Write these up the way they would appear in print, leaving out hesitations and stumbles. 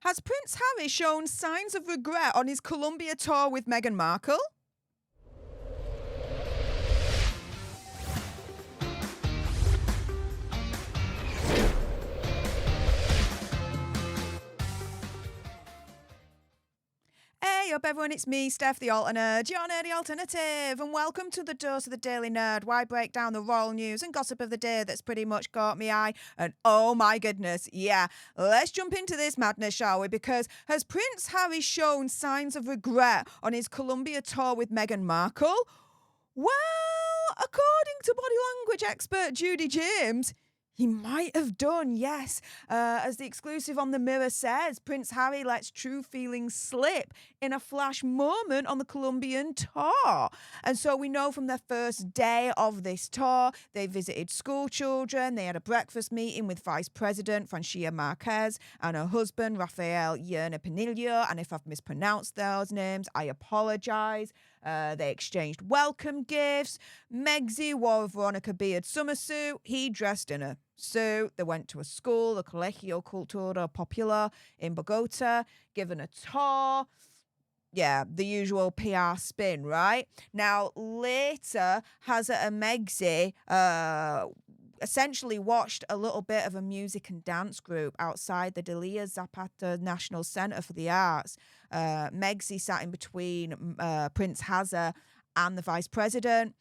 Has Prince Harry shown signs of regret on his Colombia tour with Meghan Markle? Hey up everyone, it's me, Stef the Alternate, your nerdy alternative, and welcome to the Dose of the Daily Nerd, where I break down the royal news and gossip of the day that's pretty much caught me eye. And oh my goodness, yeah, let's jump into this madness, shall we? Because has Prince Harry shown signs of regret on his Colombia tour with Meghan Markle? Well, according to body language expert Judi James, he might have done, yes. As the exclusive on The Mirror says, Prince Harry lets true feelings slip in a flash moment on the Colombian tour. And so we know from their first day of this tour, they visited school children, they had a breakfast meeting with Vice President Francia Márquez and her husband, Rafael Yerney Pinillo. And if I've mispronounced those names, I apologise. They exchanged welcome gifts. Megzy wore a Veronica Beard summer suit. He dressed in a suit. They went to a school, the Colegio Cultura Popular in Bogota, given a tour. Yeah, the usual PR spin, right? Now, later, Hazza and Megzy essentially watched a little bit of a music and dance group outside the Delia Zapata National Centre for the Arts. Megzy sat in between Prince Hazza and the Vice President.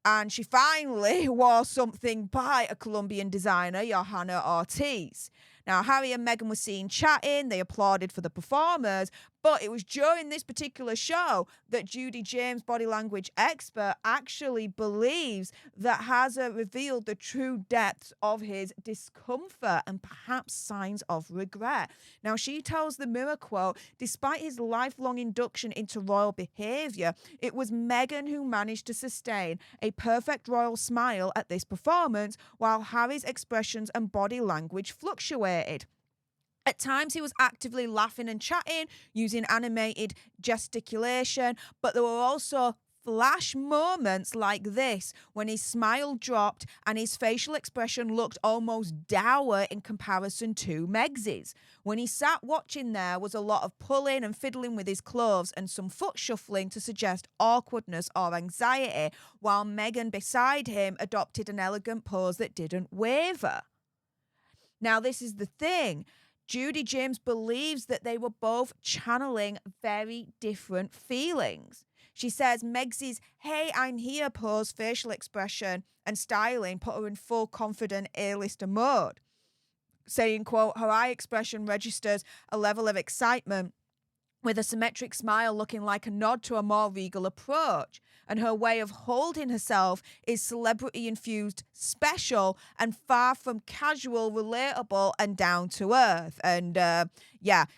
And she finally wore something by a Colombian designer, Johanna Ortiz. Now, Harry and Meghan were seen chatting. They applauded for the performers. But it was during this particular show that Judi James, body language expert, actually believes that Hazza revealed the true depths of his discomfort and perhaps signs of regret. Now, she tells the Mirror, quote, despite his lifelong induction into royal behaviour, it was Meghan who managed to sustain a perfect royal smile at this performance, while Harry's expressions and body language fluctuated. At times, he was actively laughing and chatting, using animated gesticulation, but there were also flash moments like this when his smile dropped and his facial expression looked almost dour in comparison to Megzy's. When he sat watching, there was a lot of pulling and fiddling with his clothes and some foot shuffling to suggest awkwardness or anxiety, while Meghan beside him adopted an elegant pose that didn't waver. Now, this is the thing. Judi James believes that they were both channeling very different feelings. She says Megzy's "Hey, I'm here" pose, facial expression and styling put her in full confident A-lister mode, saying, quote, her eye expression registers a level of excitement with a symmetric smile looking like a nod to a more regal approach. And her way of holding herself is celebrity-infused, special, and far from casual, relatable, and down-to-earth. And,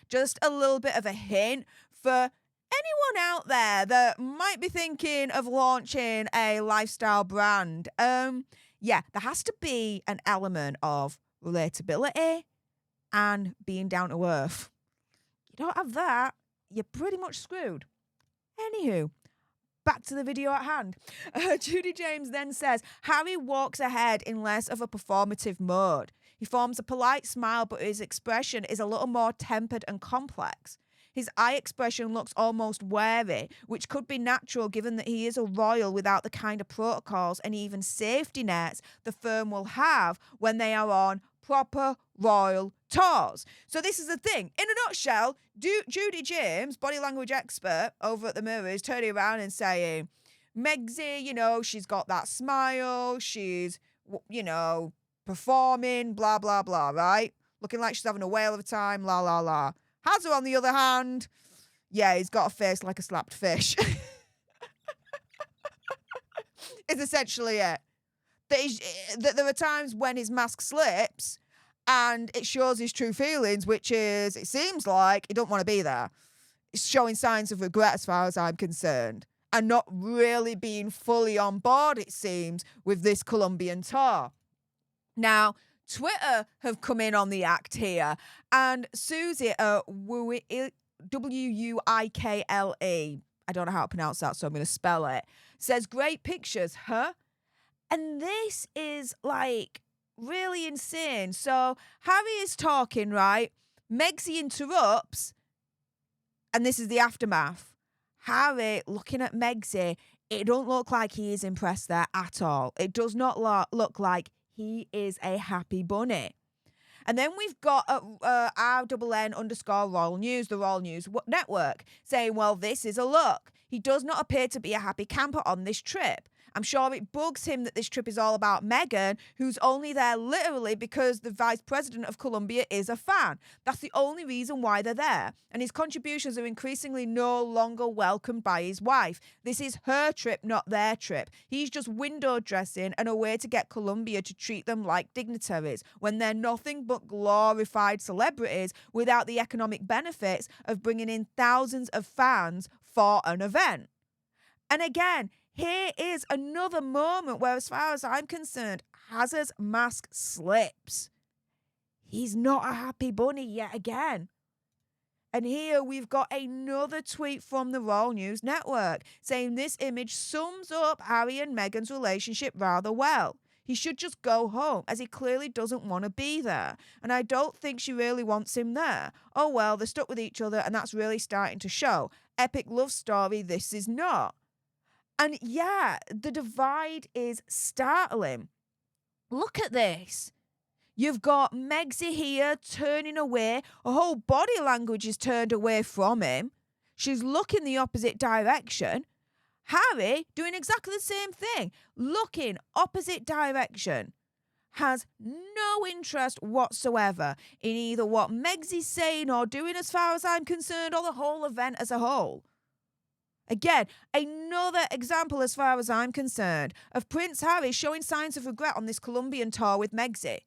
just a little bit of a hint for anyone out there that might be thinking of launching a lifestyle brand. There has to be an element of relatability and being down-to-earth. You don't have that, you're pretty much screwed. Anywho, back to the video at hand. Judi James then says, Harry walks ahead in less of a performative mode. He forms a polite smile, but his expression is a little more tempered and complex. His eye expression looks almost wary, which could be natural given that he is a royal without the kind of protocols and even safety nets the firm will have when they are on proper royal tours. So this is the thing. In a nutshell, Judi James, body language expert over at the Mirror, is turning around and saying, Megzy, she's got that smile, she's, performing, blah, blah, blah, right? Looking like she's having a whale of a time, la, la, la. Hazza, on the other hand, he's got a face like a slapped fish. It's essentially it. That there are times when his mask slips and it shows his true feelings, which is, it seems like he don't want to be there. It's showing signs of regret as far as I'm concerned, and not really being fully on board, it seems, with this Colombian tour. Now, Twitter have come in on the act here, and Susie, Wuikle, I don't know how to pronounce that, so I'm going to spell it, says, great pictures, huh? And this is, really insane. So Harry is talking, right? Megxie interrupts, and this is the aftermath. Harry, looking at Megxie, it don't look like he is impressed there at all. It does not look like he is a happy bunny. And then we've got RNN_Royal News, the Royal News Network, saying, well, this is a look. He does not appear to be a happy camper on this trip. I'm sure it bugs him that this trip is all about Meghan, who's only there literally because the Vice President of Colombia is a fan. That's the only reason why they're there. And his contributions are increasingly no longer welcomed by his wife. This is her trip, not their trip. He's just window dressing and a way to get Colombia to treat them like dignitaries when they're nothing but glorified celebrities without the economic benefits of bringing in thousands of fans for an event. And again, here is another moment where, as far as I'm concerned, Hazard's mask slips. He's not a happy bunny yet again. And here we've got another tweet from the Royal News Network saying this image sums up Harry and Meghan's relationship rather well. He should just go home, as he clearly doesn't want to be there. And I don't think she really wants him there. Oh well, they're stuck with each other, and that's really starting to show. Epic love story, this is not. And yeah, the divide is startling. Look at this. You've got Megxie here turning away. Her whole body language is turned away from him. She's looking the opposite direction. Harry doing exactly the same thing, looking opposite direction. Has no interest whatsoever in either what Megxie's saying or doing, as far as I'm concerned, or the whole event as a whole. Again, another example, as far as I'm concerned, of Prince Harry showing signs of regret on this Colombian tour with Megxie.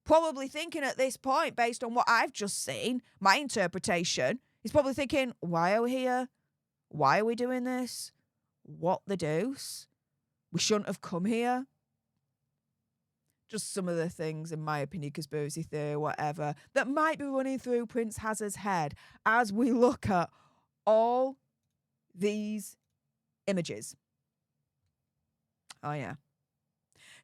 Probably thinking at this point, based on what I've just seen, my interpretation, he's probably thinking, why are we here? Why are we doing this? What the deuce? We shouldn't have come here. Just some of the things, in my opinion, conspiracy theory, whatever, that might be running through Prince Hazard's head as we look at all these images. Oh, yeah.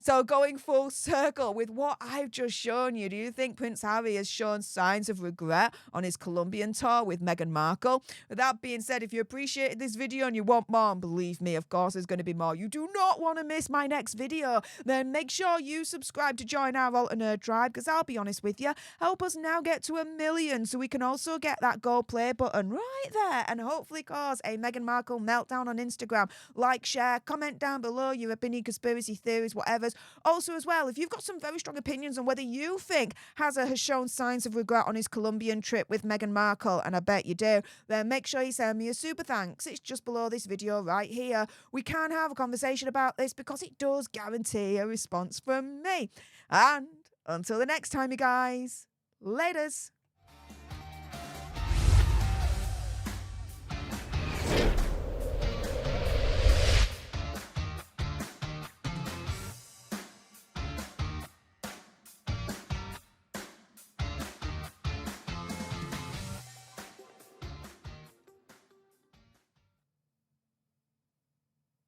So going full circle with what I've just shown you, do you think Prince Harry has shown signs of regret on his Colombian tour with Meghan Markle? With that being said, if you appreciated this video and you want more, and believe me, of course there's going to be more, you do not want to miss my next video, then make sure you subscribe to join our alternate tribe, because I'll be honest with you, help us now get to 1 million so we can also get that go play button right there and hopefully cause a Meghan Markle meltdown on Instagram. Like, share, comment down below your opinion, conspiracy theories, whatever. Also, as well, if you've got some very strong opinions on whether you think Hazard has shown signs of regret on his Colombian trip with Meghan Markle, and I bet you do, then make sure you send me a super thanks. It's just below this video right here. We can have a conversation about this because it does guarantee a response from me. And until the next time, you guys, laters.